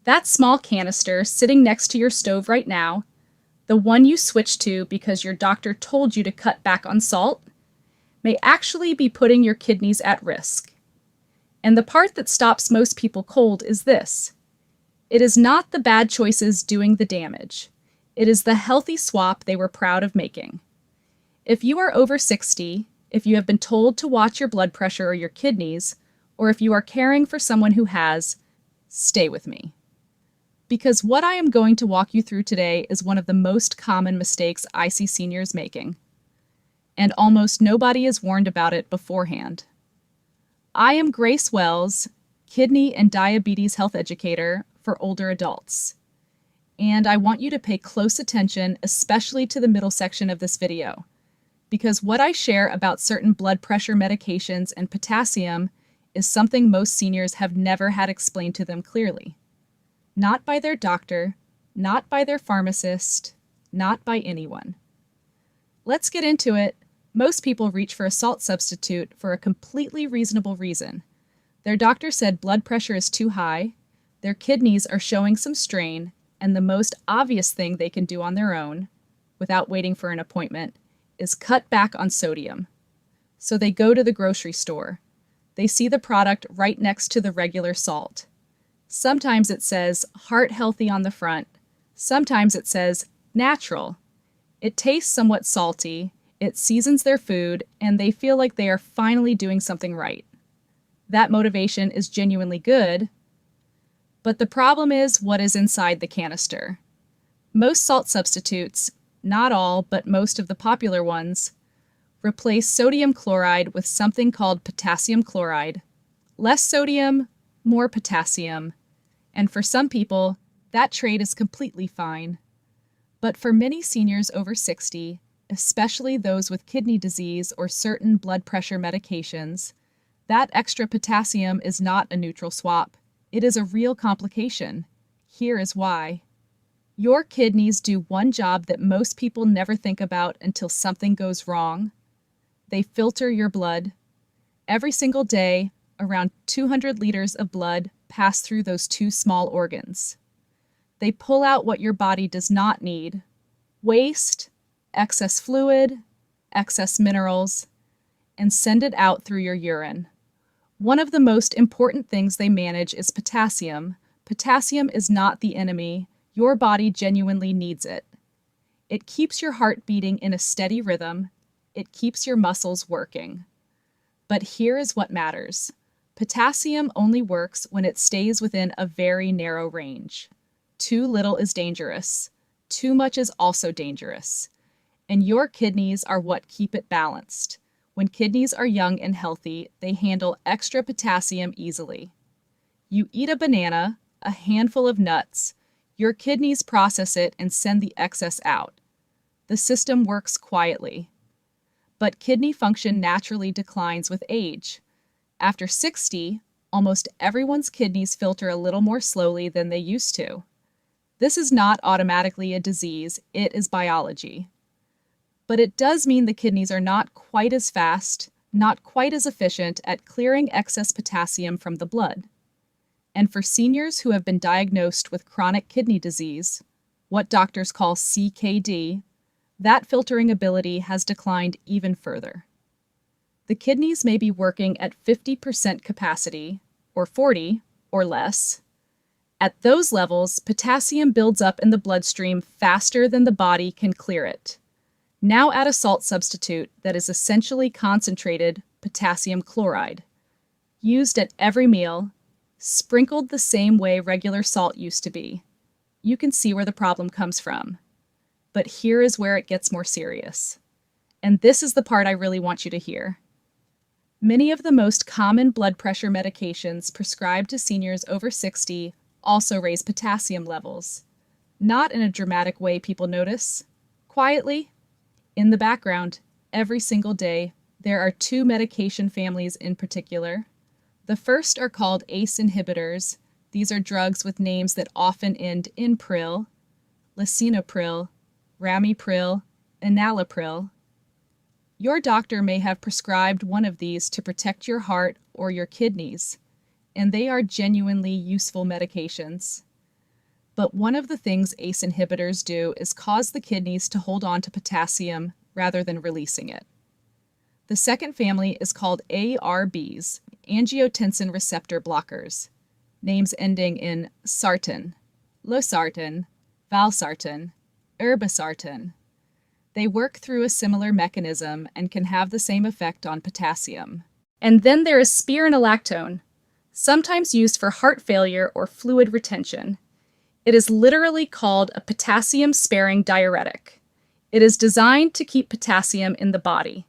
That small canister sitting next to your stove right now, the one you switched to because your doctor told you to cut back on salt, may actually be putting your kidneys at risk. And the part that stops most people cold is this: it is not the bad choices doing the damage. It is the healthy swap they were proud of making. If you are over 60, if you have been told to watch your blood pressure or your kidneys, or if you are caring for someone who has, stay with me. Because what I am going to walk you through today is one of the most common mistakes I see seniors making. And almost nobody is warned about it beforehand. I am Grace Wells, kidney and diabetes health educator for older adults. And I want you to pay close attention, especially to the middle section of this video, because what I share about certain blood pressure medications and potassium is something most seniors have never had explained to them clearly. Not by their doctor, not by their pharmacist, not by anyone. Let's get into it. Most people reach for a salt substitute for a completely reasonable reason. Their doctor said blood pressure is too high, their kidneys are showing some strain, and the most obvious thing they can do on their own, without waiting for an appointment, is cut back on sodium. So they go to the grocery store. They see the product right next to the regular salt. Sometimes it says heart healthy on the front. Sometimes it says natural. It tastes somewhat salty, it seasons their food, and they feel like they are finally doing something right. That motivation is genuinely good, but the problem is what is inside the canister. Most salt substitutes, not all, but most of the popular ones, replace sodium chloride with something called potassium chloride. Less sodium, more potassium. And for some people, that trade is completely fine. But for many seniors over 60, especially those with kidney disease or certain blood pressure medications, that extra potassium is not a neutral swap. It is a real complication. Here is why. Your kidneys do one job that most people never think about until something goes wrong. They filter your blood. Every single day, around 200 liters of blood pass through those two small organs. They pull out what your body does not need: waste, excess fluid, excess minerals, and send it out through your urine. One of the most important things they manage is potassium. Potassium is not the enemy. Your body genuinely needs it. It keeps your heart beating in a steady rhythm. It keeps your muscles working. But here is what matters. Potassium only works when it stays within a very narrow range. Too little is dangerous. Too much is also dangerous. And your kidneys are what keep it balanced. When kidneys are young and healthy, they handle extra potassium easily. You eat a banana, a handful of nuts, your kidneys process it and send the excess out. The system works quietly. But kidney function naturally declines with age. After 60, almost everyone's kidneys filter a little more slowly than they used to. This is not automatically a disease, it is biology. But it does mean the kidneys are not quite as fast, not quite as efficient at clearing excess potassium from the blood. And for seniors who have been diagnosed with chronic kidney disease, what doctors call CKD, that filtering ability has declined even further. The kidneys may be working at 50% capacity, or 40, or less. At those levels, potassium builds up in the bloodstream faster than the body can clear it. Now add a salt substitute that is essentially concentrated potassium chloride, used at every meal, sprinkled the same way regular salt used to be. You can see where the problem comes from. But here is where it gets more serious. And this is the part I really want you to hear. Many of the most common blood pressure medications prescribed to seniors over 60 also raise potassium levels. Not in a dramatic way people notice. Quietly, in the background, every single day, there are two medication families in particular. The first are called ACE inhibitors. These are drugs with names that often end in pril: lisinopril, ramipril, enalapril. Your doctor may have prescribed one of these to protect your heart or your kidneys, and they are genuinely useful medications. But one of the things ACE inhibitors do is cause the kidneys to hold on to potassium rather than releasing it. The second family is called ARBs, angiotensin receptor blockers, names ending in sartan, losartan, valsartan, irbesartan. They work through a similar mechanism and can have the same effect on potassium. And then there is spironolactone, sometimes used for heart failure or fluid retention. It is literally called a potassium-sparing diuretic. It is designed to keep potassium in the body,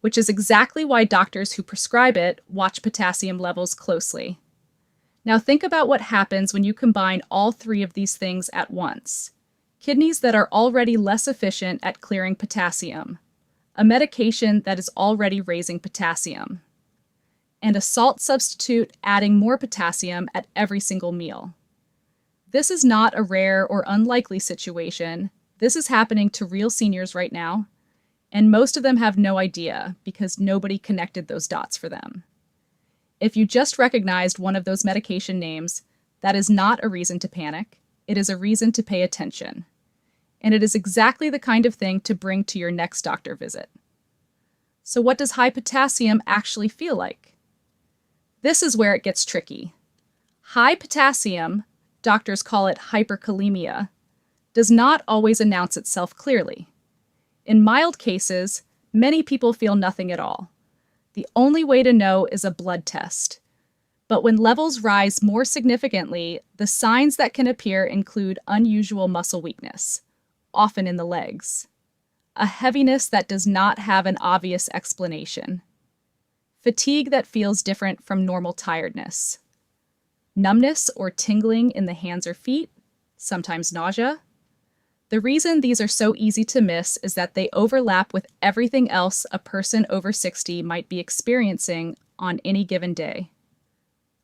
which is exactly why doctors who prescribe it watch potassium levels closely. Now think about what happens when you combine all three of these things at once. Kidneys that are already less efficient at clearing potassium, a medication that is already raising potassium, and a salt substitute adding more potassium at every single meal. This is not a rare or unlikely situation. This is happening to real seniors right now, and most of them have no idea because nobody connected those dots for them. If you just recognized one of those medication names, that is not a reason to panic. It is a reason to pay attention. And it is exactly the kind of thing to bring to your next doctor visit. So what does high potassium actually feel like? This is where it gets tricky. High potassium, doctors call it hyperkalemia, does not always announce itself clearly. In mild cases, many people feel nothing at all. The only way to know is a blood test. But when levels rise more significantly, the signs that can appear include unusual muscle weakness, often in the legs, a heaviness that does not have an obvious explanation, fatigue that feels different from normal tiredness, numbness or tingling in the hands or feet, sometimes nausea. The reason these are so easy to miss is that they overlap with everything else a person over 60 might be experiencing on any given day.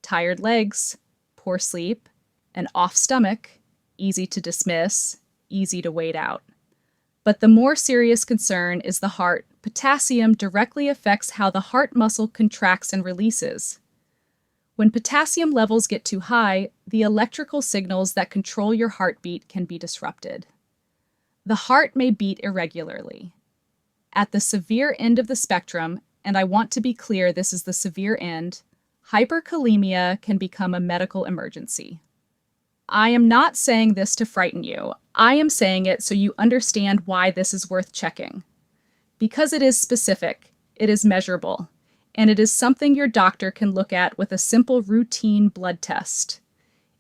Tired legs, poor sleep, an off stomach, easy to dismiss, easy to wait out. But the more serious concern is the heart. Potassium directly affects how the heart muscle contracts and releases. When potassium levels get too high, the electrical signals that control your heartbeat can be disrupted. The heart may beat irregularly. At the severe end of the spectrum, and I want to be clear this is the severe end, hyperkalemia can become a medical emergency. I am not saying this to frighten you. I am saying it so you understand why this is worth checking. Because it is specific, it is measurable, and it is something your doctor can look at with a simple routine blood test.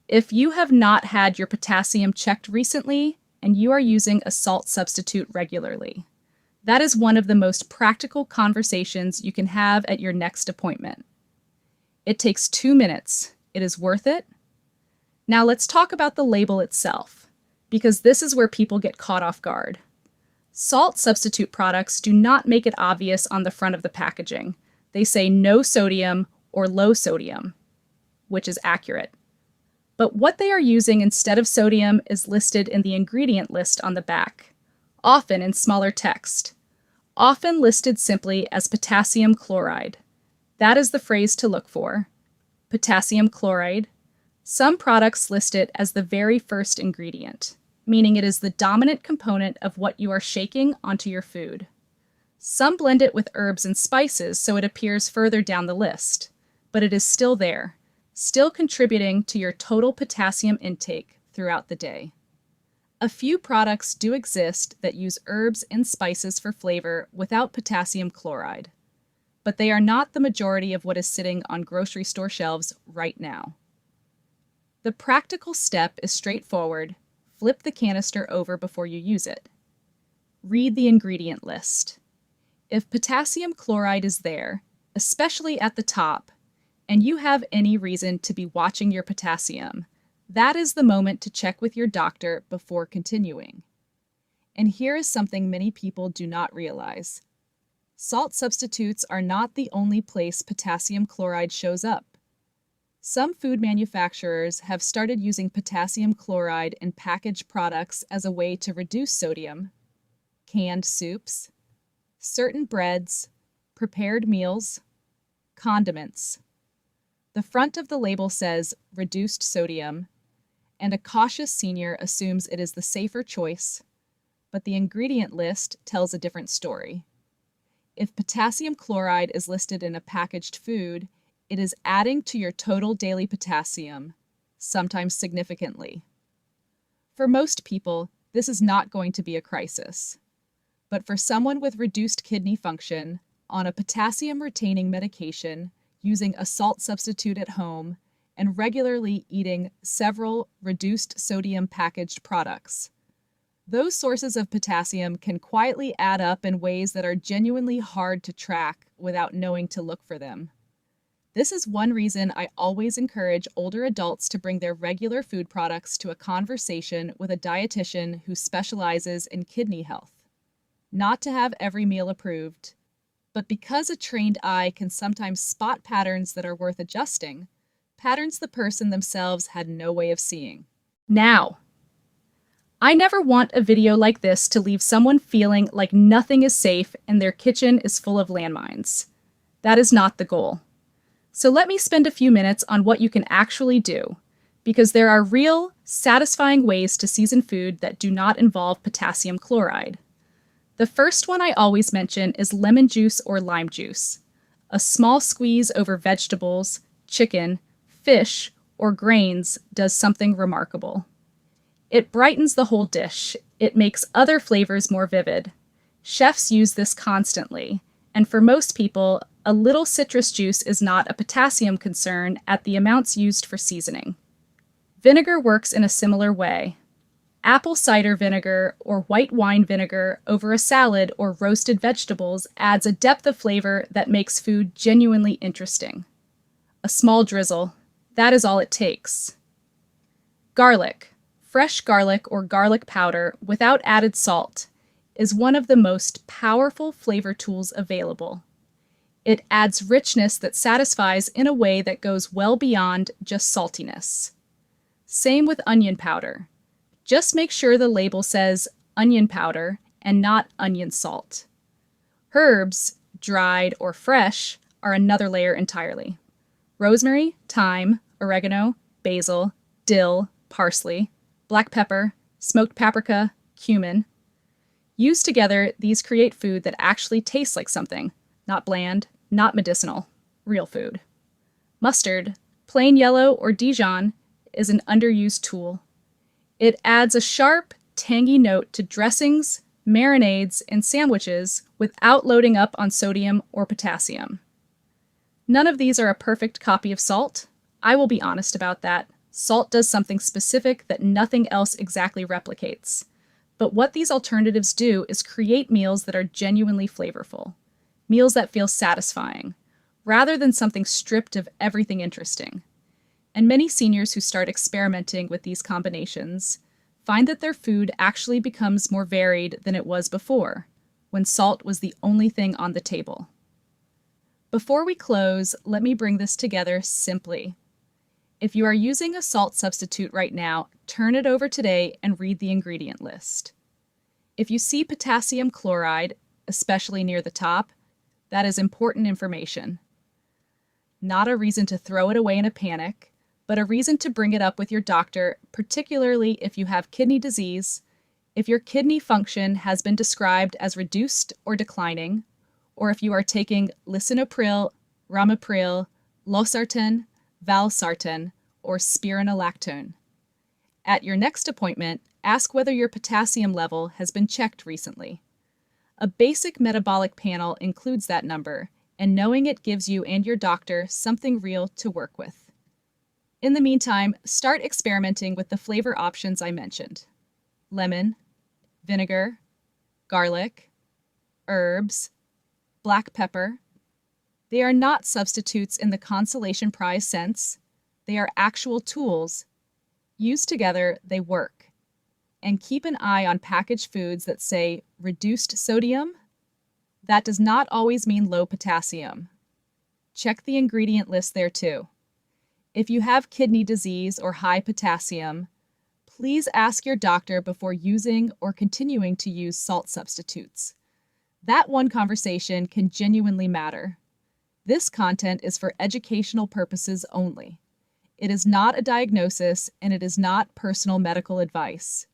If you have not had your potassium checked recently, and you are using a salt substitute regularly, that is one of the most practical conversations you can have at your next appointment. It takes 2 minutes. It is worth it. Now let's talk about the label itself, because this is where people get caught off guard. Salt substitute products do not make it obvious on the front of the packaging. They say no sodium or low sodium, which is accurate. But what they are using instead of sodium is listed in the ingredient list on the back, often in smaller text, often listed simply as potassium chloride. That is the phrase to look for. Potassium chloride. Some products list it as the very first ingredient, meaning it is the dominant component of what you are shaking onto your food. Some blend it with herbs and spices so it appears further down the list, but it is still there, still contributing to your total potassium intake throughout the day. A few products do exist that use herbs and spices for flavor without potassium chloride, but they are not the majority of what is sitting on grocery store shelves right now. The practical step is straightforward. Flip the canister over before you use it. Read the ingredient list. If potassium chloride is there, especially at the top, and you have any reason to be watching your potassium, that is the moment to check with your doctor before continuing. And here is something many people do not realize. Salt substitutes are not the only place potassium chloride shows up. Some food manufacturers have started using potassium chloride in packaged products as a way to reduce sodium. Canned soups, certain breads, prepared meals, condiments. The front of the label says reduced sodium, and a cautious senior assumes it is the safer choice, but the ingredient list tells a different story. If potassium chloride is listed in a packaged food, it is adding to your total daily potassium, sometimes significantly. For most people, this is not going to be a crisis. But for someone with reduced kidney function, on a potassium-retaining medication, using a salt substitute at home, and regularly eating several reduced sodium packaged products, those sources of potassium can quietly add up in ways that are genuinely hard to track without knowing to look for them. This is one reason I always encourage older adults to bring their regular food products to a conversation with a dietitian who specializes in kidney health. Not to have every meal approved, but because a trained eye can sometimes spot patterns that are worth adjusting, patterns the person themselves had no way of seeing. Now, I never want a video like this to leave someone feeling like nothing is safe and their kitchen is full of landmines. That is not the goal. So let me spend a few minutes on what you can actually do, because there are real, satisfying ways to season food that do not involve potassium chloride. The first one I always mention is lemon juice or lime juice. A small squeeze over vegetables, chicken, fish, or grains does something remarkable. It brightens the whole dish. It makes other flavors more vivid. Chefs use this constantly, and for most people, a little citrus juice is not a potassium concern at the amounts used for seasoning. Vinegar works in a similar way. Apple cider vinegar or white wine vinegar over a salad or roasted vegetables adds a depth of flavor that makes food genuinely interesting. A small drizzle, that is all it takes. Garlic. Fresh garlic or garlic powder without added salt is one of the most powerful flavor tools available. It adds richness that satisfies in a way that goes well beyond just saltiness. Same with onion powder. Just make sure the label says onion powder and not onion salt. Herbs, dried or fresh, are another layer entirely. Rosemary, thyme, oregano, basil, dill, parsley, black pepper, smoked paprika, cumin. Used together, these create food that actually tastes like something, not bland, not medicinal, real food. Mustard, plain yellow or Dijon, is an underused tool. It adds a sharp, tangy note to dressings, marinades, and sandwiches without loading up on sodium or potassium. None of these are a perfect copy of salt. I will be honest about that. Salt does something specific that nothing else exactly replicates. But what these alternatives do is create meals that are genuinely flavorful. Meals that feel satisfying, rather than something stripped of everything interesting. And many seniors who start experimenting with these combinations find that their food actually becomes more varied than it was before, when salt was the only thing on the table. Before we close, let me bring this together simply. If you are using a salt substitute right now, turn it over today and read the ingredient list. If you see potassium chloride, especially near the top, that is important information. Not a reason to throw it away in a panic, but a reason to bring it up with your doctor, particularly if you have kidney disease, if your kidney function has been described as reduced or declining, or if you are taking lisinopril, ramipril, losartan, valsartan, or spironolactone. At your next appointment, ask whether your potassium level has been checked recently. A basic metabolic panel includes that number, and knowing it gives you and your doctor something real to work with. In the meantime, start experimenting with the flavor options I mentioned. Lemon, vinegar, garlic, herbs, black pepper. They are not substitutes in the consolation prize sense. They are actual tools. Used together, they work. And keep an eye on packaged foods that say reduced sodium. That does not always mean low potassium. Check the ingredient list there too. If you have kidney disease or high potassium, please ask your doctor before using or continuing to use salt substitutes. That one conversation can genuinely matter. This content is for educational purposes only. It is not a diagnosis and it is not personal medical advice.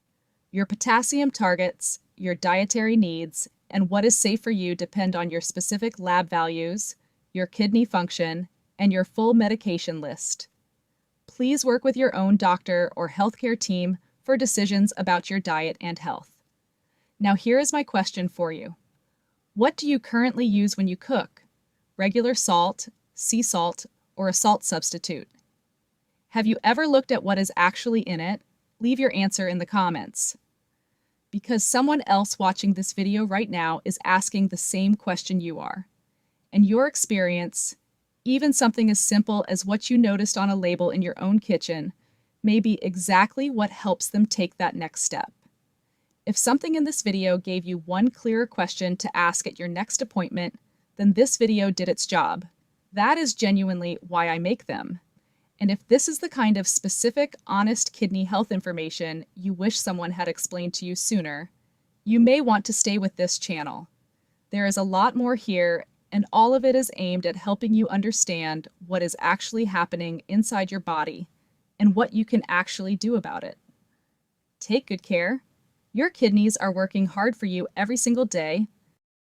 Your potassium targets, your dietary needs, and what is safe for you depend on your specific lab values, your kidney function, and your full medication list. Please work with your own doctor or healthcare team for decisions about your diet and health. Now here is my question for you. What do you currently use when you cook? Regular salt, sea salt, or a salt substitute? Have you ever looked at what is actually in it? Leave your answer in the comments. Because someone else watching this video right now is asking the same question you are. And your experience, even something as simple as what you noticed on a label in your own kitchen, may be exactly what helps them take that next step. If something in this video gave you one clearer question to ask at your next appointment, then this video did its job. That is genuinely why I make them. And if this is the kind of specific, honest kidney health information you wish someone had explained to you sooner, you may want to stay with this channel. There is a lot more here, and all of it is aimed at helping you understand what is actually happening inside your body and what you can actually do about it. Take good care. Your kidneys are working hard for you every single day,